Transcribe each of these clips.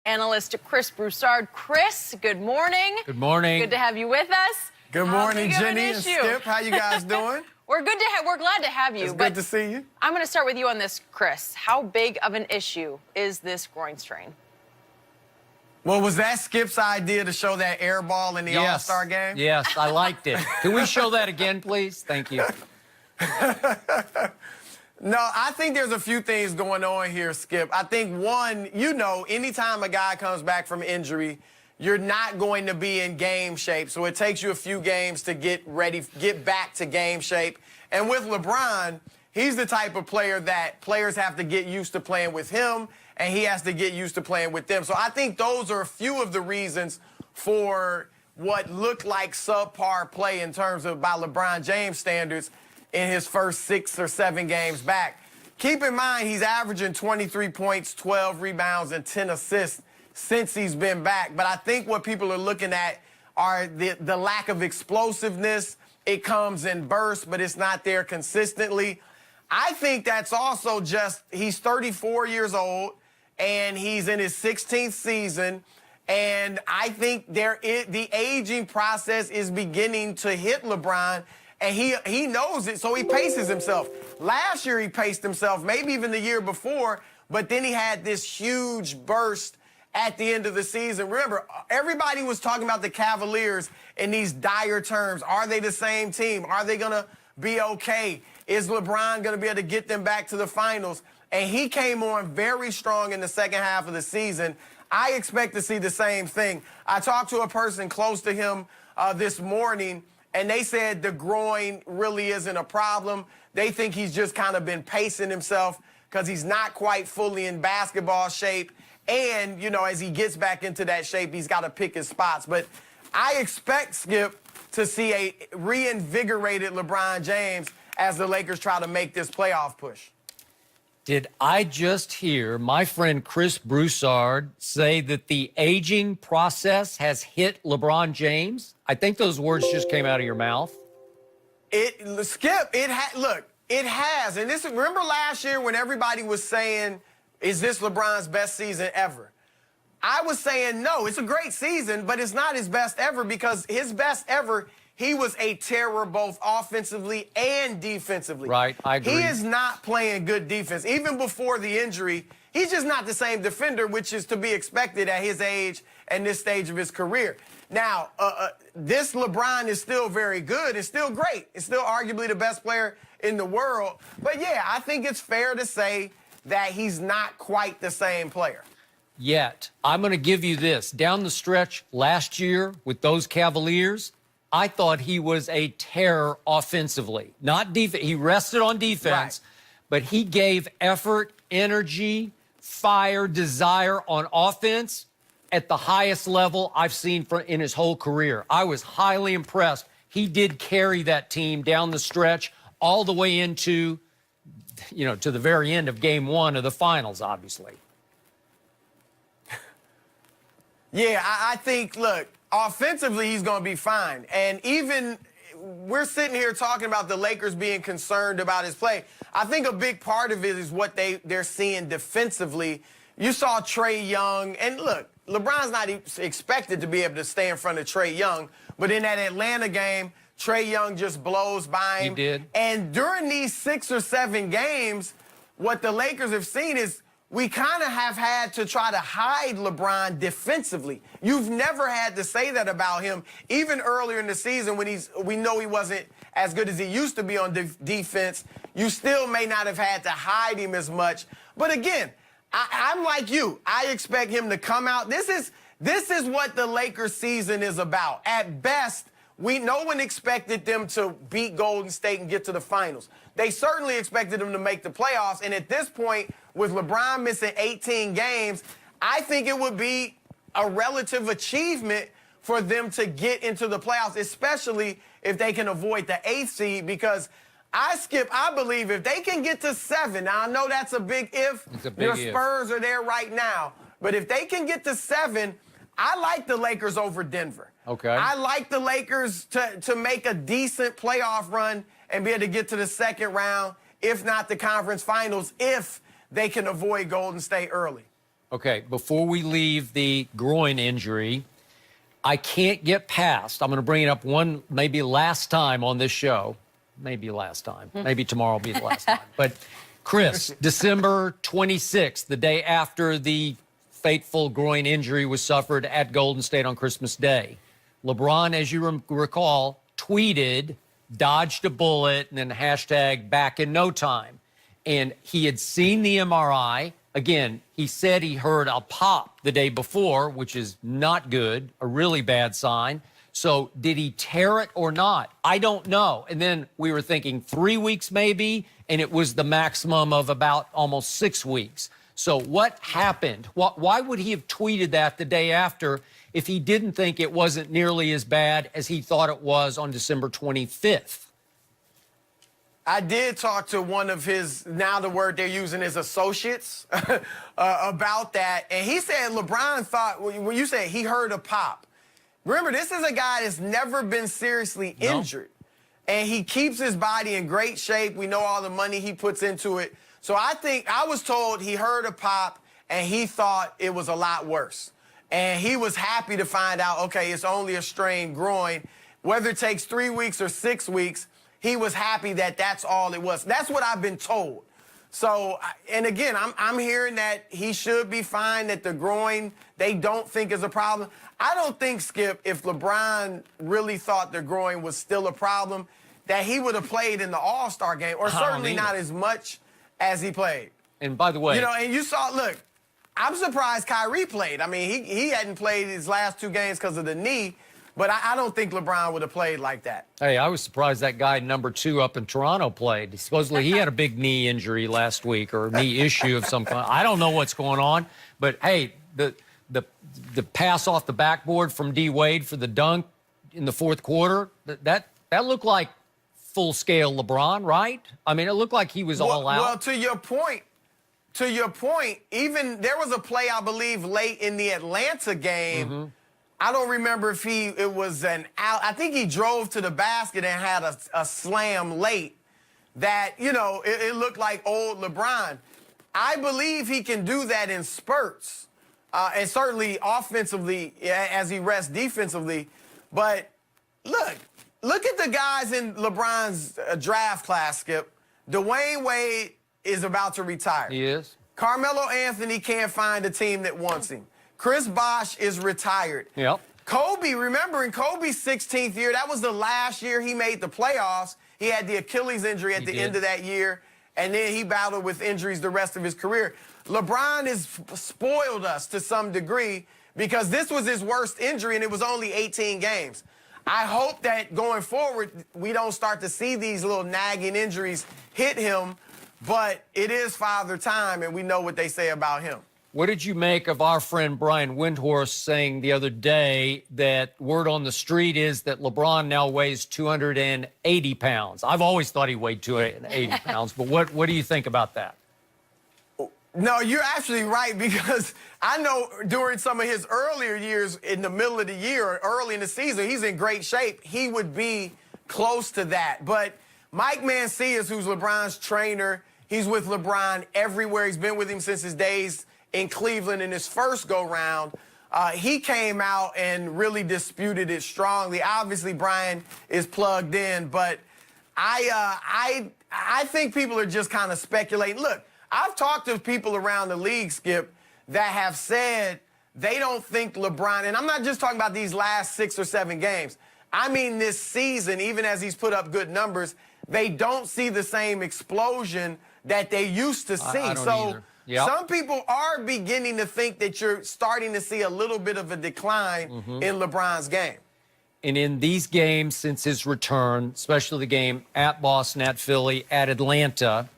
analyst Chris Broussard. Chris, good morning. Good morning. Good to have you with us. Good morning, Jenny and Skip. How you guys doing? We're glad to have you. It's good to see you. I'm going to start with you on this, Chris. How big of an issue is this groin strain? Well, was that Skip's idea to show that air ball in the All-Star game? Yes, I liked it. Can we show that again, please? Thank you. No, I think there's a few things going on here, Skip. I think, one, anytime a guy comes back from injury, you're not going to be in game shape. So it takes you a few games to get ready, get back to game shape. And with LeBron, he's the type of player that players have to get used to playing with him, and he has to get used to playing with them. So I think those are a few of the reasons for what looked like subpar play in terms of by LeBron James standards in his first 6 or 7 games back. Keep in mind, he's averaging 23 points, 12 rebounds, and 10 assists since he's been back. But I think what people are looking at are the lack of explosiveness. It comes in bursts, but it's not there consistently. I think that's also just he's 34 years old, and he's in his 16th season. And I think the aging process is beginning to hit LeBron, and he knows it, so he paces himself. Last year he paced himself, maybe even the year before, but then he had this huge burst at the end of the season. Remember, everybody was talking about the Cavaliers in these dire terms. Are they the same team? Are they going to be okay? Is LeBron going to be able to get them back to the finals? And he came on very strong in the second half of the season. I expect to see the same thing. I talked to a person close to him this morning, and they said the groin really isn't a problem. They think he's just kind of been pacing himself because he's not quite fully in basketball shape. And, as he gets back into that shape, he's got to pick his spots. But I expect, Skip, to see a reinvigorated LeBron James as the Lakers try to make this playoff push. Did I just hear my friend Chris Broussard say that the aging process has hit LeBron James? I think those words just came out of your mouth. Skip, it has. And remember last year when everybody was saying, is this LeBron's best season ever? I was saying no, it's a great season, but it's not his best ever because his best ever, he was a terror both offensively and defensively. Right, I agree. He is not playing good defense. Even before the injury, he's just not the same defender, which is to be expected at his age and this stage of his career. Now, this LeBron is still very good. It's still great. It's still arguably the best player in the world. But, yeah, I think it's fair to say that he's not quite the same player. Yet, I'm going to give you this. Down the stretch last year with those Cavaliers, I thought he was a terror offensively. Not defense. He rested on defense, but he gave effort, energy, fire, desire on offense at the highest level I've seen in his whole career. I was highly impressed. He did carry that team down the stretch all the way into, to the very end of game 1 of the finals, obviously. Yeah, I think, look, offensively, he's going to be fine. And even we're sitting here talking about the Lakers being concerned about his play. I think a big part of it is what they're seeing defensively. You saw Trae Young, and look, LeBron's not expected to be able to stay in front of Trae Young, but in that Atlanta game, Trae Young just blows by him. He did. And during these 6 or 7 games, what the Lakers have seen is we kind of have had to try to hide LeBron defensively. You've never had to say that about him. Even earlier in the season when we know he wasn't as good as he used to be on defense, you still may not have had to hide him as much. But again, I'm like you. I expect him to come out. This is what the Lakers season is about. At best, no one expected them to beat Golden State and get to the finals. They certainly expected them to make the playoffs. And at this point, with LeBron missing 18 games, I think it would be a relative achievement for them to get into the playoffs, especially if they can avoid the 8th seed, because I believe if they can get to 7, now I know that's a big if. It's a big if. Your Spurs are there right now. But if they can get to 7, I like the Lakers over Denver. Okay. I like the Lakers to make a decent playoff run and be able to get to the second round, if not the conference finals, if they can avoid Golden State early. Okay, before we leave the groin injury, I can't get past, I'm going to bring it up maybe last time on this show. Maybe last time. Maybe tomorrow will be the last time. But, Chris, December 26th, the day after the fateful groin injury was suffered at Golden State on Christmas Day, LeBron, as you recall, tweeted, dodged a bullet, and then hashtag back in no time. And he had seen the MRI. Again, he said he heard a pop the day before, which is not good, a really bad sign. So did he tear it or not? I don't know. And then we were thinking 3 weeks maybe, and it was the maximum of about almost 6 weeks. So what happened? Why would he have tweeted that the day after if he didn't think it wasn't nearly as bad as he thought it was on December 25th? I did talk to one of his, now the word they're using is associates, about that. And he said LeBron thought, when you said he heard a pop, remember, this is a guy that's never been seriously injured. And he keeps his body in great shape. We know all the money he puts into it. So I was told he heard a pop and he thought it was a lot worse. And he was happy to find out, okay, it's only a strained groin. Whether it takes 3 weeks or 6 weeks, he was happy that that's all it was. That's what I've been told. So, and again, I'm hearing that he should be fine, that the groin they don't think is a problem. I don't think, Skip, if LeBron really thought the groin was still a problem, that he would have played in the All-Star game, or certainly not as much as he played. And by the way, you know, and you saw, look, I'm surprised Kyrie played. I mean, he hadn't played his last 2 games because of the knee, but I don't think LeBron would have played like that. Hey, I was surprised that guy number 2 up in Toronto played. Supposedly he had a big knee injury last week, or a knee issue of some kind. I don't know what's going on, but hey, the pass off the backboard from D Wade for the dunk in the 4th quarter, that looked like full-scale LeBron, right? I mean, it looked like he was all out. Well, to your point, even there was a play, I believe, late in the Atlanta game. I don't remember if it was an out. I think he drove to the basket and had a slam late that, you know, it looked like old LeBron. I believe he can do that in spurts, and certainly offensively as he rests defensively. But look at the guys in LeBron's draft class, Skip. Dwayne Wade is about to retire. He is. Carmelo Anthony can't find a team that wants him. Chris Bosh is retired. Yep. Kobe, remember in Kobe's 16th year, that was the last year he made the playoffs. He had the Achilles injury at the end of that year, and then he battled with injuries the rest of his career. LeBron has spoiled us to some degree because this was his worst injury, and it was only 18 games. I hope that going forward, we don't start to see these little nagging injuries hit him, but it is Father Time, and we know what they say about him. What did you make of our friend Brian Windhorst saying the other day that word on the street is that LeBron now weighs 280 pounds? I've always thought he weighed 280 pounds, but what do you think about that? No, you're actually right, because I know during some of his earlier years in the middle of the year or early in the season, he's in great shape. He would be close to that. But Mike Mancias, who's LeBron's trainer, he's with LeBron everywhere. He's been with him since his days in Cleveland in his first go-round. He came out and really disputed it strongly. Obviously, Brian is plugged in, but I think people are just kind of speculating. Look, I've talked to people around the league, Skip, that have said they don't think LeBron, and I'm not just talking about these last 6 or 7 games. I mean this season, even as he's put up good numbers, they don't see the same explosion that they used to see. I don't either. Yep. Some people are beginning to think that you're starting to see a little bit of a decline in LeBron's game. And in these games since his return, especially the game at Boston, at Philly, at Atlanta,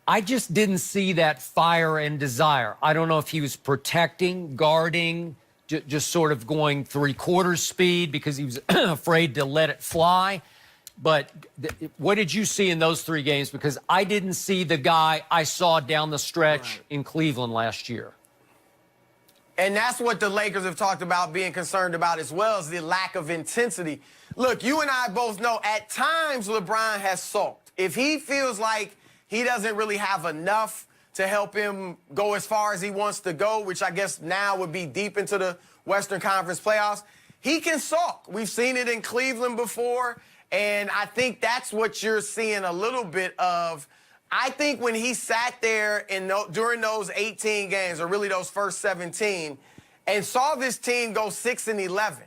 I just didn't see that fire and desire. I don't know if he was protecting, guarding, just sort of going 3/4 speed because he was afraid to let it fly. But what did you see in those 3 games? Because I didn't see the guy I saw down the stretch in Cleveland last year. And that's what the Lakers have talked about being concerned about as well, is the lack of intensity. Look, you and I both know at times LeBron has sulked. If he feels like he doesn't really have enough to help him go as far as he wants to go, which I guess now would be deep into the Western Conference playoffs. He can sulk. We've seen it in Cleveland before, and I think that's what you're seeing a little bit of. I think when he sat there during those 18 games, or really those first 17, and saw this team go 6-11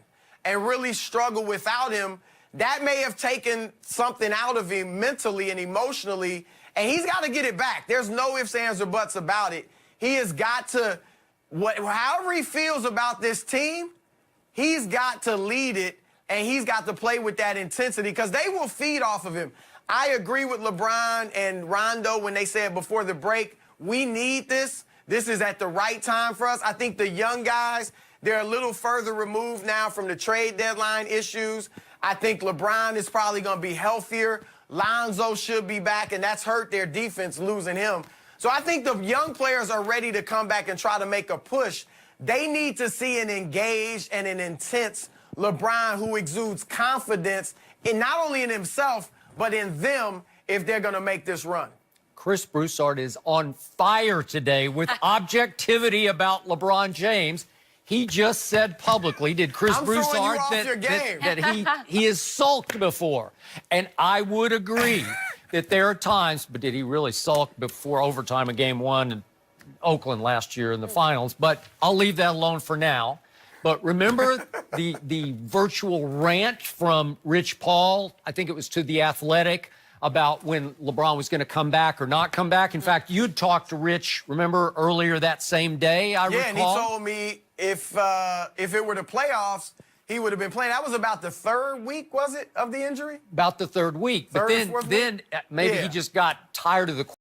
and really struggle without him, that may have taken something out of him mentally and emotionally, and he's got to get it back. There's no ifs, ands, or buts about it. He has got to, however he feels about this team, he's got to lead it, and he's got to play with that intensity because they will feed off of him. I agree with LeBron and Rondo when they said before the break, we need this. This is at the right time for us. I think the young guys, they're a little further removed now from the trade deadline issues. I think LeBron is probably going to be healthier. Lonzo should be back, and that's hurt their defense losing him. So I think the young players are ready to come back and try to make a push. They need to see an engaged and an intense LeBron who exudes confidence in not only in himself, but in them if they're going to make this run. Chris Broussard is on fire today with objectivity about LeBron James. He just said publicly, did Chris Broussard, that he has sulked before. And I would agree that there are times, but did he really sulk before overtime of game one in Oakland last year in the finals? But I'll leave that alone for now. But remember the virtual rant from Rich Paul, I think it was to The Athletic, about when LeBron was going to come back or not come back. In fact, you'd talked to Rich, remember, earlier that same day, I recall? Yeah, and he told me if it were the playoffs, he would have been playing. That was about the third week, was it, of the injury? About the third week. But then maybe he just got tired of the